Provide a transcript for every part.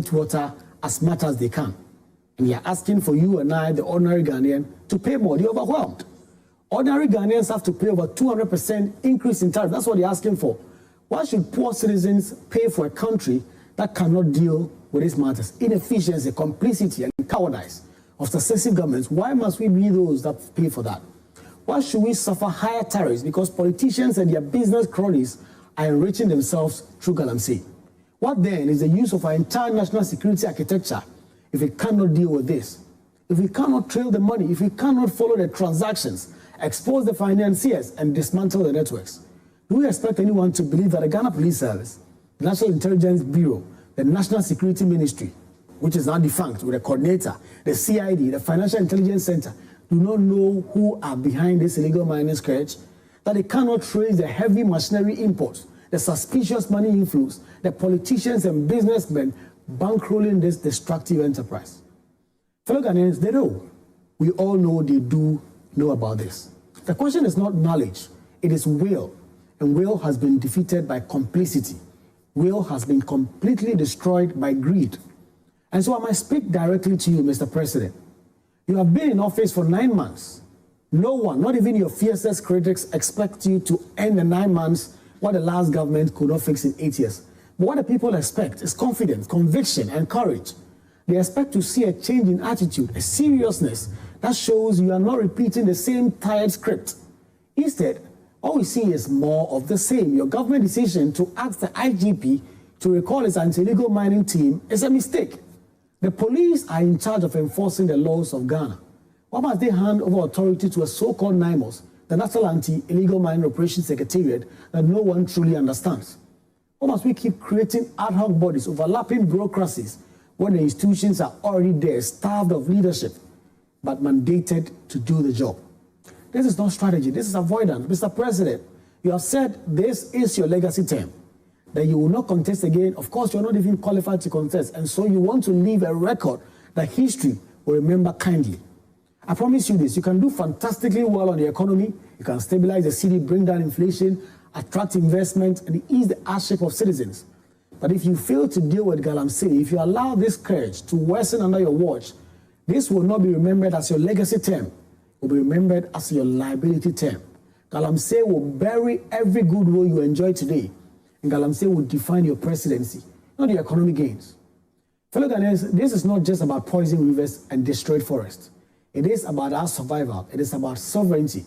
treat water as much as they can. And they are asking for you and I, the ordinary Ghanaian, to pay more. They're overwhelmed. Ordinary Ghanaians have to pay over 200% increase in tariff. That's what they're asking for. Why should poor citizens pay for a country that cannot deal with these matters? Inefficiency, complicity, and cowardice of successive governments. Why must we be those that pay for that? Why should we suffer higher tariffs because politicians and their business cronies are enriching themselves through galamsey? What then is the use of our entire national security architecture if we cannot deal with this? If we cannot trail the money, if we cannot follow the transactions, expose the financiers, and dismantle the networks? Do we expect anyone to believe that the Ghana Police Service, the National Intelligence Bureau, the National Security Ministry, which is now defunct with a coordinator, the CID, the Financial Intelligence Center, do not know who are behind this illegal mining scourge? That they cannot trace the heavy machinery imports, the suspicious money inflows, the politicians and businessmen bankrolling this destructive enterprise? Fellow Ghanaians, they know. We all know they do know about this. The question is not knowledge, it is will. And will has been defeated by complicity. Will has been completely destroyed by greed. And so I might speak directly to you, Mr. President. You have been in office for 9 months. No one, not even your fiercest critics, expect you to end the 9 months what the last government could not fix in 8 years. But what the people expect is confidence, conviction, and courage. They expect to see a change in attitude, a seriousness that shows you are not repeating the same tired script. Instead, all we see is more of the same. Your government decision to ask the IGP to recall its anti-illegal mining team is a mistake. The police are in charge of enforcing the laws of Ghana. Why must they hand over authority to a so-called NIMOS, the National Anti-Illegal Mining Operations Secretariat, that no one truly understands? Why must we keep creating ad hoc bodies, overlapping bureaucracies, when the institutions are already there, starved of leadership, but mandated to do the job? This is not strategy, this is avoidance. Mr. President, you have said this is your legacy term, that you will not contest again. Of course, you're not even qualified to contest, and so you want to leave a record that history will remember kindly. I promise you this, you can do fantastically well on the economy, you can stabilize the city, bring down inflation, attract investment, and ease the hardship of citizens. But if you fail to deal with galamsey, if you allow this scourge to worsen under your watch, this will not be remembered as your legacy term. Will be remembered as your liability term. Galamsey will bury every goodwill you enjoy today, and galamsey will define your presidency, not your economic gains. Fellow Ghanaians, this is not just about poisoning rivers and destroyed forests. It is about our survival. It is about sovereignty.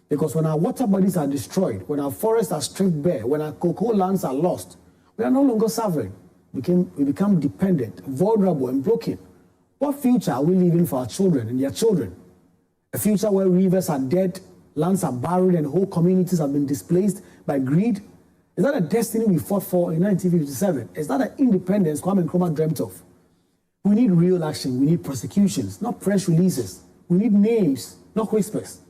Because when our water bodies are destroyed, when our forests are stripped bare, when our cocoa lands are lost, we are no longer sovereign. We become dependent, vulnerable, and broken. What future are we leaving for our children and their children? A future where rivers are dead, lands are buried, and whole communities have been displaced by greed? Is that a destiny we fought for in 1957? Is that an independence Kwame Nkrumah dreamt of? We need real action. We need prosecutions, not press releases. We need names, not whispers.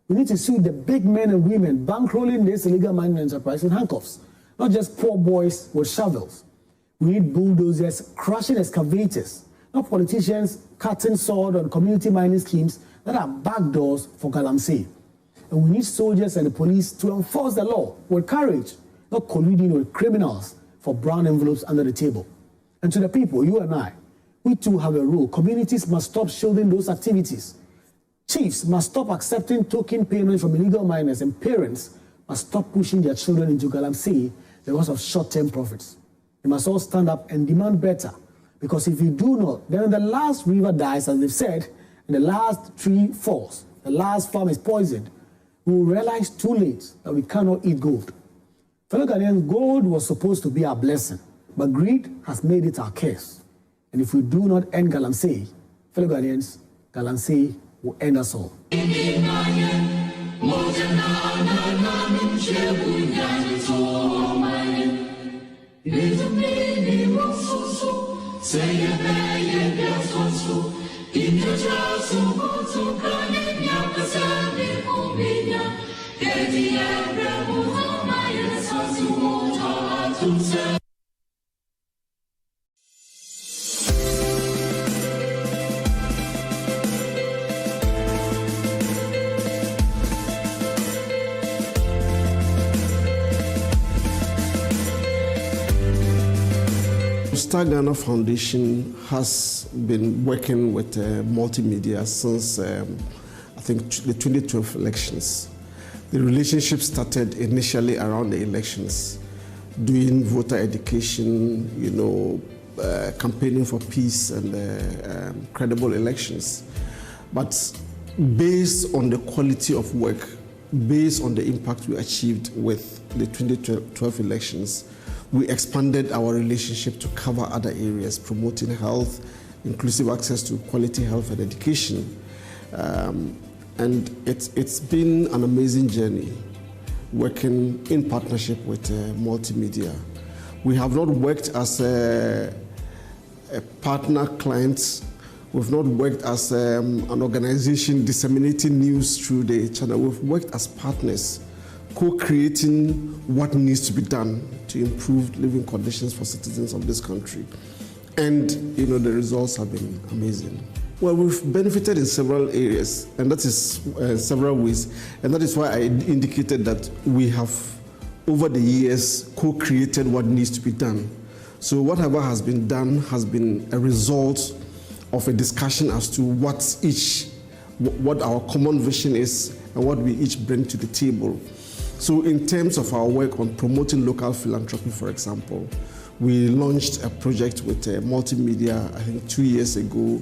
We need to sue the big men and women bankrolling this illegal mining enterprise with handcuffs, not just poor boys with shovels. We need bulldozers crushing excavators, not politicians cutting sword on community mining schemes that are backdoors for galamsey. And we need soldiers and the police to enforce the law with courage, not colluding with criminals for brown envelopes under the table. And to the people, you and I, we too have a role. Communities must stop shielding those activities. Chiefs must stop accepting token payments from illegal miners, and parents must stop pushing their children into galamsey because of short-term profits. They must all stand up and demand better, because if we do not, then when the last river dies, as they've said, and the last tree falls, the last farm is poisoned, we will realize too late that we cannot eat gold. Fellow Ghanaians, gold was supposed to be our blessing, but greed has made it our curse. And if we do not end galamsey, fellow Ghanaians, galamsey will end us all. Star Ghana Foundation has been working with multimedia since I think the 2012 elections. The relationship started initially around the elections, doing voter education, campaigning for peace and credible elections. But based on the quality of work, based on the impact we achieved with the 2012 elections, we expanded our relationship to cover other areas, promoting health, inclusive access to quality health and education. And it's been an amazing journey working in partnership with multimedia. We have not worked as a partner client. We've not worked as an organization disseminating news through the channel. We've worked as partners, co-creating what needs to be done to improve living conditions for citizens of this country. And the results have been amazing. Well, we've benefited in several areas, and that is several ways. And that is why I indicated that we have, over the years, co-created what needs to be done. So whatever has been done has been a result of a discussion as to what our common vision is and what we each bring to the table. So in terms of our work on promoting local philanthropy, for example, we launched a project with multimedia, I think 2 years ago,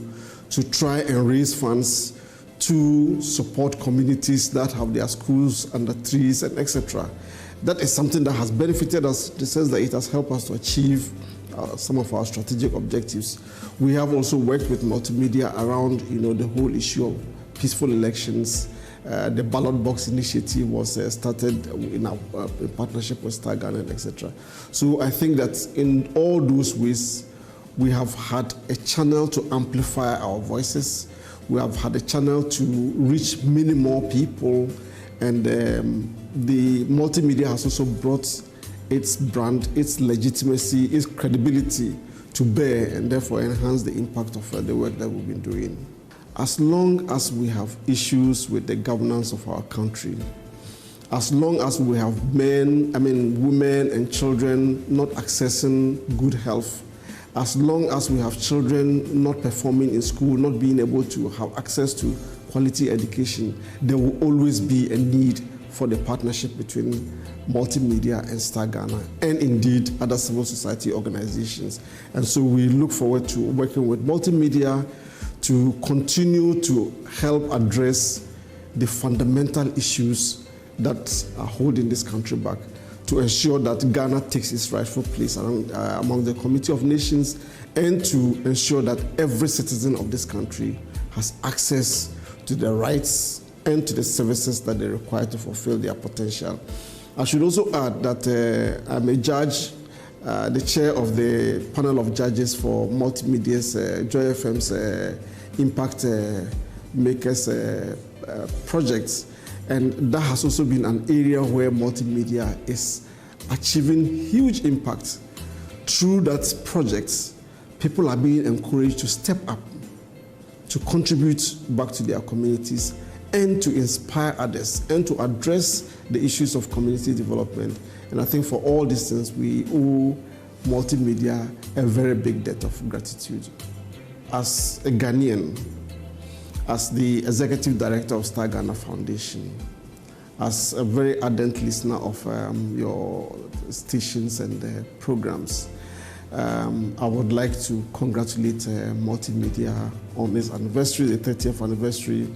to try and raise funds to support communities that have their schools under trees and etc. That is something that has benefited us in the sense that it has helped us to achieve some of our strategic objectives. We have also worked with multimedia around the whole issue of peaceful elections. The ballot box initiative was started in partnership with Star Ghana, etc. So I think that in all those ways, we have had a channel to amplify our voices. We have had a channel to reach many more people, and the multimedia has also brought its brand, its legitimacy, its credibility to bear, and therefore enhance the impact of the work that we've been doing. As long as we have issues with the governance of our country, as long as we have women and children not accessing good health, as long as we have children not performing in school, not being able to have access to quality education, there will always be a need for the partnership between multimedia and Star Ghana, and indeed other civil society organizations. And so we look forward to working with multimedia to continue to help address the fundamental issues that are holding this country back, to ensure that Ghana takes its rightful place among the Community of Nations, and to ensure that every citizen of this country has access to the rights and to the services that they require to fulfill their potential. I should also add that I'm a judge, the chair of the panel of judges for Multimedia's Joy FM's Impact Makers projects. And that has also been an area where multimedia is achieving huge impact. Through that project, people are being encouraged to step up, to contribute back to their communities, and to inspire others, and to address the issues of community development. And I think for all these things, we owe multimedia a very big debt of gratitude. As a Ghanaian, as the executive director of Star Ghana Foundation, as a very ardent listener of your stations and programs, I would like to congratulate multimedia on this anniversary, the 30th anniversary,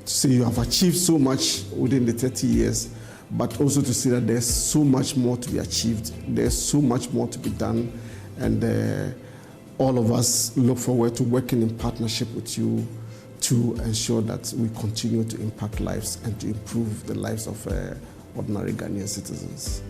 to say you have achieved so much within the 30 years, but also to say that there's so much more to be achieved, there's so much more to be done, and all of us look forward to working in partnership with you to ensure that we continue to impact lives and to improve the lives of ordinary Ghanaian citizens.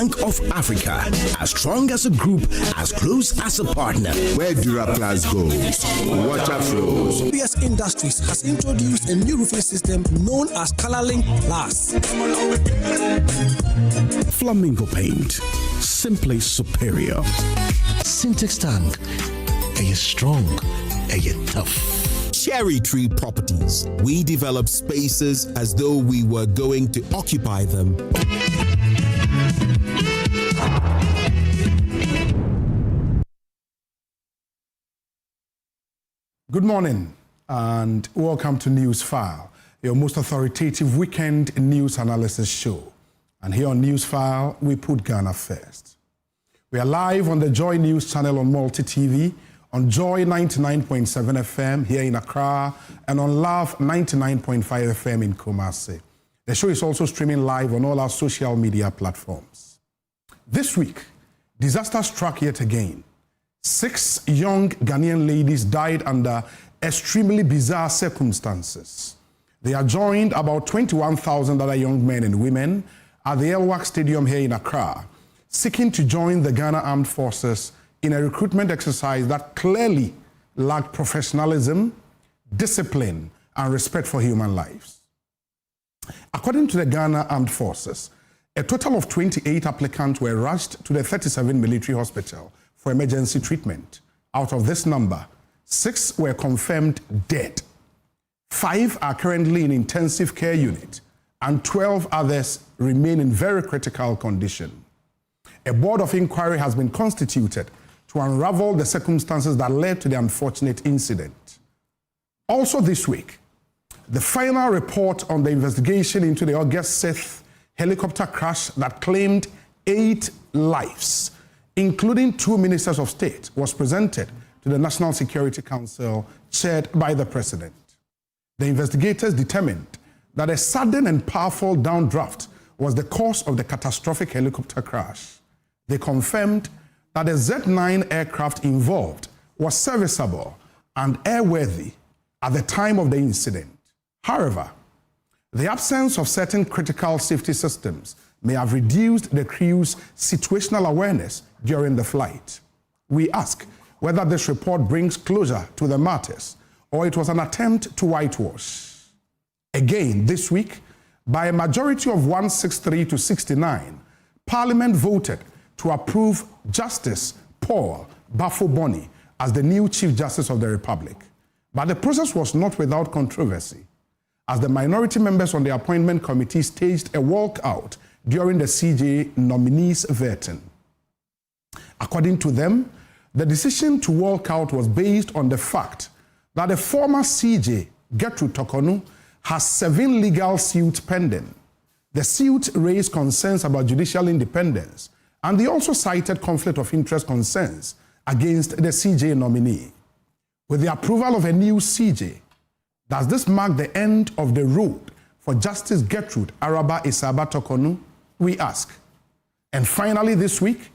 Bank of Africa, as strong as a group, as close as a partner. Where Duraplas goes, water flows. PS Industries has introduced a new roofing system known as Colorlink Plus. Flamingo paint, simply superior. Syntax tank, are strong, are tough. Cherry Tree Properties. We develop spaces as though we were going to occupy them. Good morning and welcome to Newsfile, your most authoritative weekend news analysis show. And here on Newsfile, we put Ghana first. We are live on the Joy News channel on Multi TV, on Joy 99.7 FM here in Accra, and on Love 99.5 FM in Kumasi. The show is also streaming live on all our social media platforms. This week, disaster struck yet again. 6 young Ghanaian ladies died under extremely bizarre circumstances. They are joined about 21,000 other young men and women at the Elwak Stadium here in Accra, seeking to join the Ghana Armed Forces in a recruitment exercise that clearly lacked professionalism, discipline, and respect for human lives. According to the Ghana Armed Forces, a total of 28 applicants were rushed to the 37 military hospital for emergency treatment. Out of this number, 6 were confirmed dead. 5 are currently in intensive care unit, and 12 others remain in very critical condition. A board of inquiry has been constituted to unravel the circumstances that led to the unfortunate incident. Also this week, the final report on the investigation into the August 6th helicopter crash that claimed 8 lives, including 2 ministers of state, was presented to the National Security Council, chaired by the president. The investigators determined that a sudden and powerful downdraft was the cause of the catastrophic helicopter crash. They confirmed that the Z9 aircraft involved was serviceable and airworthy at the time of the incident. However, the absence of certain critical safety systems may have reduced the crew's situational awareness during the flight. We ask whether this report brings closure to the matters or it was an attempt to whitewash. Again, this week, by a majority of 163 to 69, Parliament voted to approve Justice Paul Bafo-Boni as the new Chief Justice of the Republic. But the process was not without controversy, as the minority members on the appointment committee staged a walkout during the CJ nominees' vetting. According to them, the decision to walk out was based on the fact that the former CJ, Gertrude Tokonu, has 7 legal suits pending. The suit raised concerns about judicial independence, and they also cited conflict of interest concerns against the CJ nominee. With the approval of a new CJ, does this mark the end of the road for Justice Gertrude Araba Isaba Tokonu? We ask. And finally this week,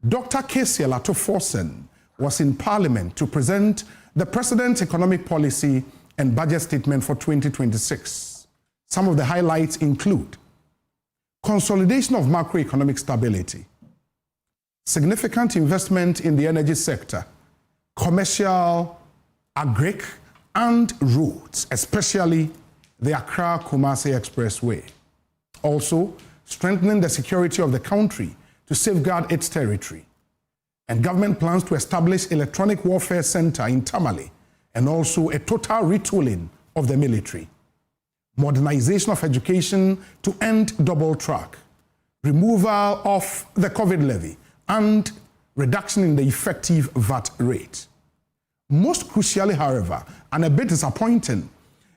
Dr. Kesiel Atoforsen was in Parliament to present the President's economic policy and budget statement for 2026. Some of the highlights include consolidation of macroeconomic stability, significant investment in the energy sector, commercial, agric, and roads, especially the Accra-Kumasi Expressway. Also, strengthening the security of the country to safeguard its territory. And government plans to establish electronic warfare center in Tamale, and also a total retooling of the military. Modernization of education to end double track, removal of the COVID levy, and reduction in the effective VAT rate. Most crucially, however, and a bit disappointing,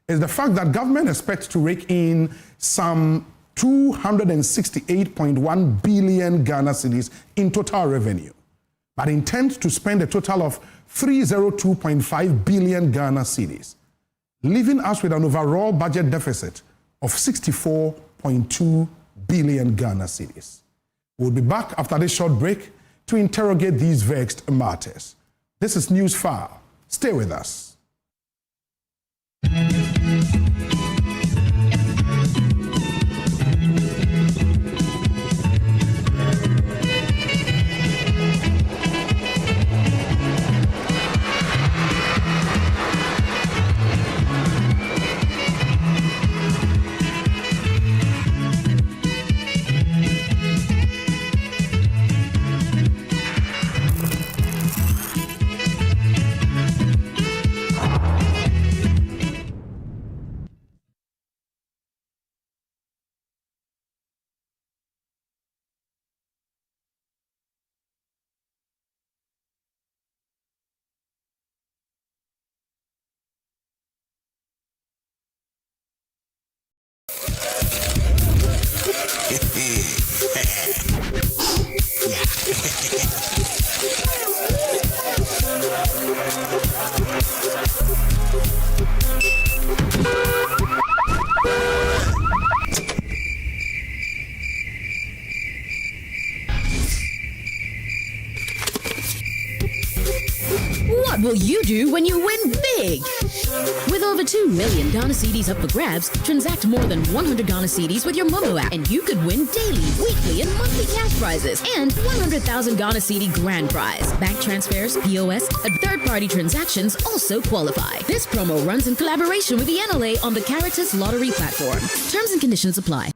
is the fact that government expects to rake in some 268.1 billion Ghana cedis in total revenue, but intends to spend a total of 302.5 billion Ghana cedis, leaving us with an overall budget deficit of 64.2 billion Ghana cedis. We'll be back after this short break to interrogate these vexed matters. This is Newsfile. Stay with us. What will you do when you win big? With over 2 million Ghana cedis up for grabs, transact more than 100 Ghana cedis with your Momo app, and you could win daily, weekly, and monthly cash prizes, and 100,000 Ghana cedi grand prize. Bank transfers, POS, and third-party transactions also qualify. This promo runs in collaboration with the NLA on the Caritas Lottery platform. Terms and conditions apply.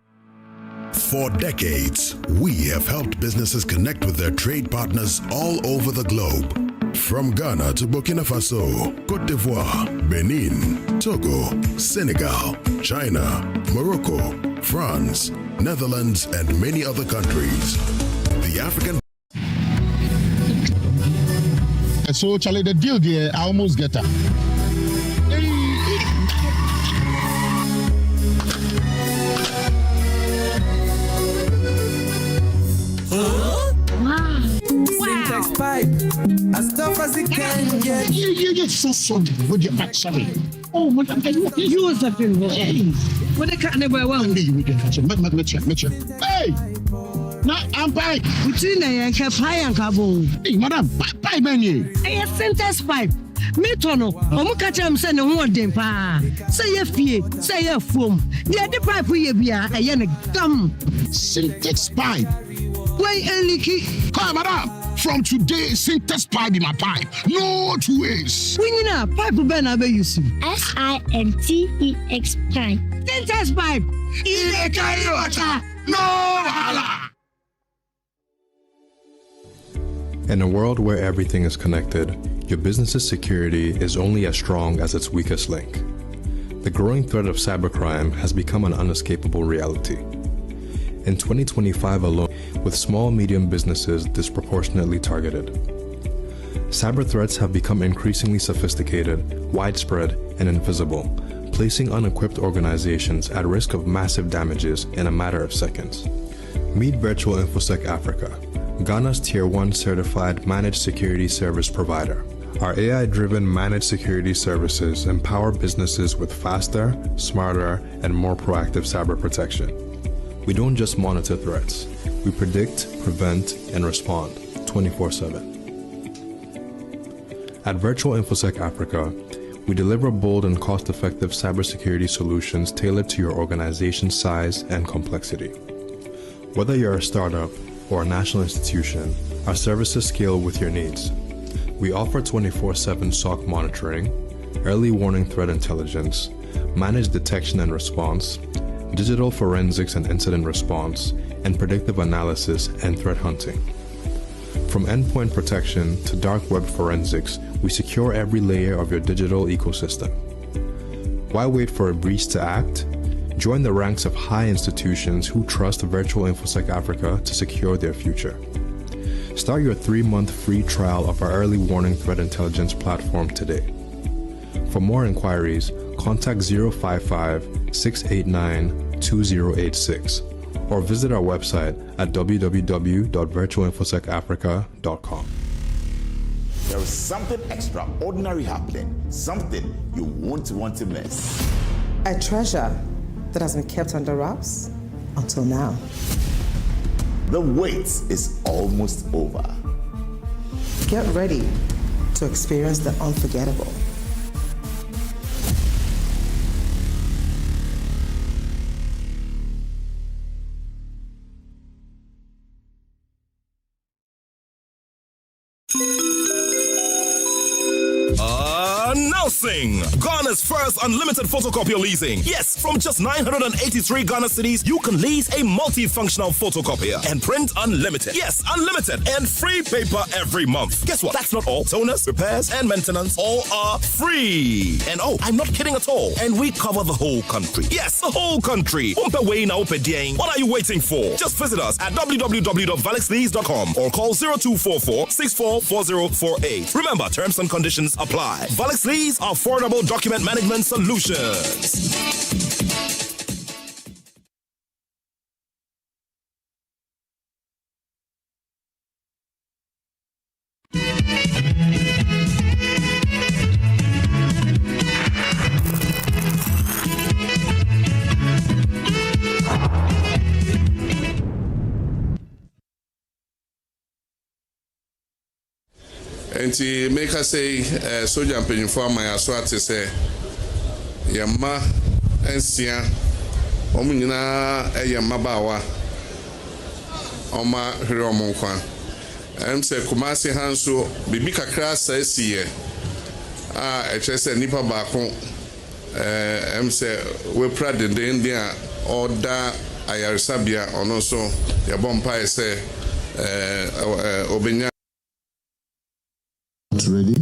For decades, we have helped businesses connect with their trade partners all over the globe. From Ghana to Burkina Faso, Côte d'Ivoire, Benin, Togo, Senegal, China, Morocco, France, Netherlands, and many other countries. The African... So, Charlie, the deal there, I almost get her. Pipe, as tough as it can get. You're so sorry with your back, sorry. Oh, what you was that thing? What the cat never won. You can catch him. Hey! No, I'm pipe. Between the high and cabo. Hey, madam, pipe, man. Hey, sentence pipe. Metono, omo catch him send one dem pa. Say ye fie, say ye foam. The pipe we be a yen gum. Syntax pipe. Why leaky? Come, madam. From today, syntax pipe in my pipe. No 2 ways. When you know, pipe ben abe use. SINTEX pipe. Syntax pipe. In a carry water. No hala. In a world where everything is connected, your business's security is only as strong as its weakest link. The growing threat of cybercrime has become an unescapable reality. In 2025 alone, with small-medium businesses disproportionately targeted. Cyber threats have become increasingly sophisticated, widespread, and invisible, placing unequipped organizations at risk of massive damages in a matter of seconds. Meet Virtual InfoSec Africa, Ghana's Tier 1 certified managed security service provider. Our AI-driven managed security services empower businesses with faster, smarter, and more proactive cyber protection. We don't just monitor threats. We predict, prevent, and respond 24/7. At Virtual InfoSec Africa, we deliver bold and cost-effective cybersecurity solutions tailored to your organization's size and complexity. Whether you're a startup or a national institution, our services scale with your needs. We offer 24/7 SOC monitoring, early warning threat intelligence, managed detection and response, digital forensics and incident response, and predictive analysis and threat hunting. From endpoint protection to dark web forensics, we secure every layer of your digital ecosystem. Why wait for a breach to act? Join the ranks of high institutions who trust Virtual InfoSec Africa to secure their future. Start your 3-month free trial of our early warning threat intelligence platform today. For more inquiries, contact 055-689-2000 2086 or visit our website at www.virtualinfosecafrica.com. There is something extraordinary happening, something you won't want to miss. A treasure that has been kept under wraps until now. The wait is almost over. Get ready to experience the unforgettable. Announcing Ghana's first unlimited photocopier leasing. Yes, from just 983 Ghana cedis, you can lease a multifunctional photocopier and print unlimited. Yes, unlimited and free paper every month. Guess what? That's not all. Toners, repairs, and maintenance all are free. And oh, I'm not kidding at all. And we cover the whole country. Yes, the whole country. What are you waiting for? Just visit us at www.valexlease.com or call 0244 644048. Remember, terms and conditions apply. Valix Lease, affordable document management solutions. Enti make us say soldier mpanyinfo amaya so ate say yamma ensia omunyina yamma bawa oma hwere omonkwa say kumasi hanso bibi kakra sa esiye say nipa baako say we proud the India order ayarsabia ono so yabompa say obenya ready.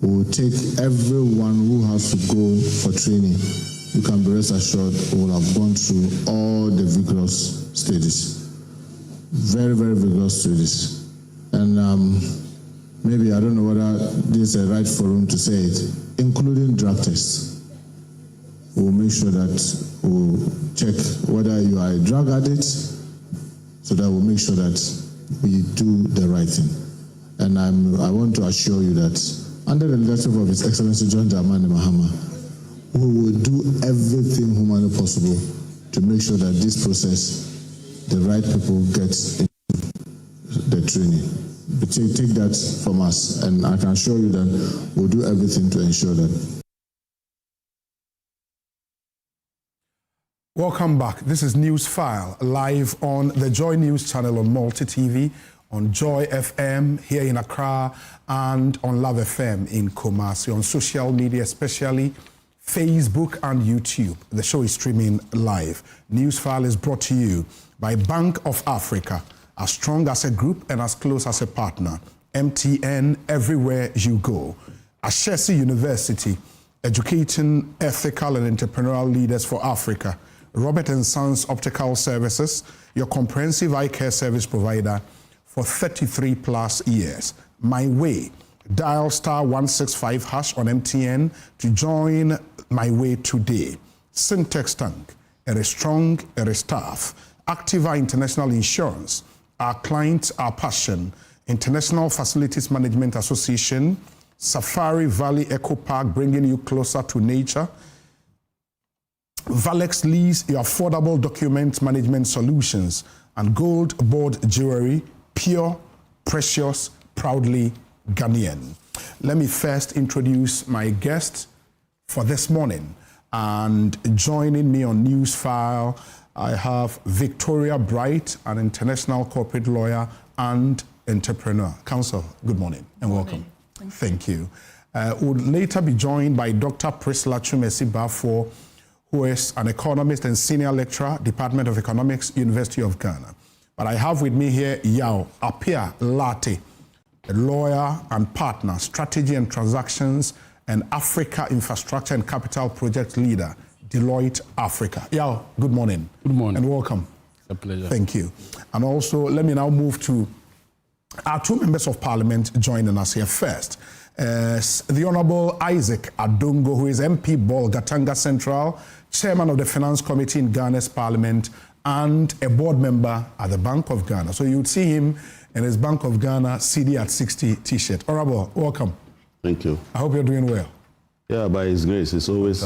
We will take everyone who has to go for training. You can be rest assured we will have gone through all the vigorous stages. Very, very vigorous stages. And maybe I don't know whether this is the right forum to say it, including drug tests. We will make sure that we will check whether you are a drug addict, so that we'll make sure that we do the right thing. And I want to assure you that under the leadership of His Excellency John Dramani Mahama, we will do everything humanly possible to make sure that this process, the right people get into the training. But take that from us, and I can assure you that we'll do everything to ensure that. Welcome back. This is Newsfile, live on the Joy News channel on Multi TV, on Joy FM here in Accra, and on Love FM in Kumasi, on social media, especially Facebook and YouTube. The show is streaming live. Newsfile is brought to you by Bank of Africa, as strong as a group and as close as a partner. MTN, everywhere you go. Ashesi University, educating ethical and entrepreneurial leaders for Africa. Robert & Sons Optical Services, your comprehensive eye care service provider for 33 plus years. My Way, dial *165# on MTN to join My Way today. Syntex Tank, it is strong, it is tough. Activa International Insurance, our clients, our passion. International Facilities Management Association, Safari Valley Eco Park, bringing you closer to nature. Valex Lease, your affordable document management solutions. And Gold Board Jewelry, pure, precious, proudly Ghanaian. Let me first introduce my guest for this morning. And joining me on Newsfile, I have Victoria Bright, an international corporate lawyer and entrepreneur. Counsel, good morning and welcome. Thank you. We'll later be joined by Dr. Priscilla Chumesi Bafo, who is an economist and senior lecturer, Department of Economics, University of Ghana. But I have with me here Yao Apia Late, a lawyer and partner, strategy and transactions, and Africa infrastructure and capital project leader, Deloitte Africa. Yao, good morning. Good morning. And welcome. It's a pleasure. Thank you. And also, let me now move to our two members of parliament joining us here. First the Honorable Isaac Adongo, who is MP Bolgatanga Central, Chairman of the Finance Committee in Ghana's Parliament, and a board member at the Bank of Ghana. So you would see him in his Bank of Ghana CD at 60 t-shirt. Honorable, welcome. Thank you. I hope you're doing well. Yeah, by His grace, it's always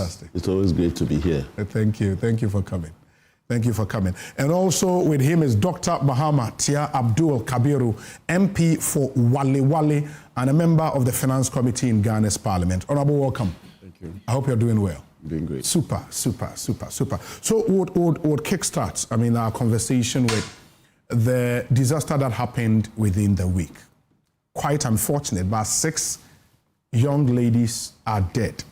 great to be here. Thank you. Thank you for coming. Thank you for coming. And also with him is Dr. Bahama Tia Abdul Kabiru, MP for Wale Wale and a member of the Finance Committee in Ghana's Parliament. Honorable, welcome. Thank you. I hope you're doing well. Doing great. Super. So would kickstart, our conversation with the disaster that happened within the week. Quite unfortunate, but 6 young ladies are dead.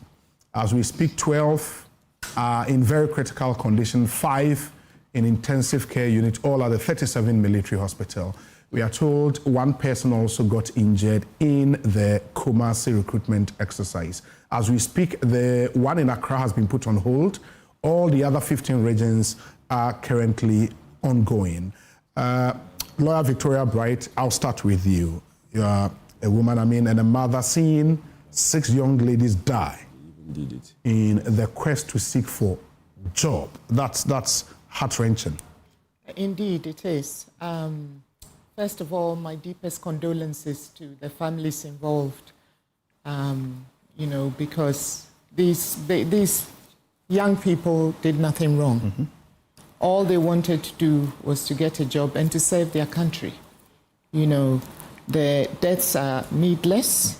As we speak, 12 are in very critical condition, 5 in intensive care unit, all at the 37 military hospital. We are told one person also got injured in the Kumasi recruitment exercise. As we speak, the one in Accra has been put on hold. All the other 15 regions are currently ongoing. Lawyer Victoria Bright, I'll start with you. You are a woman, and a mother, seeing 6 young ladies die in the quest to seek for job. That's heart-wrenching. Indeed, it is. First of all, my deepest condolences to the families involved, because these young people did nothing wrong. Mm-hmm. All they wanted to do was to get a job and to serve their country. The deaths are needless.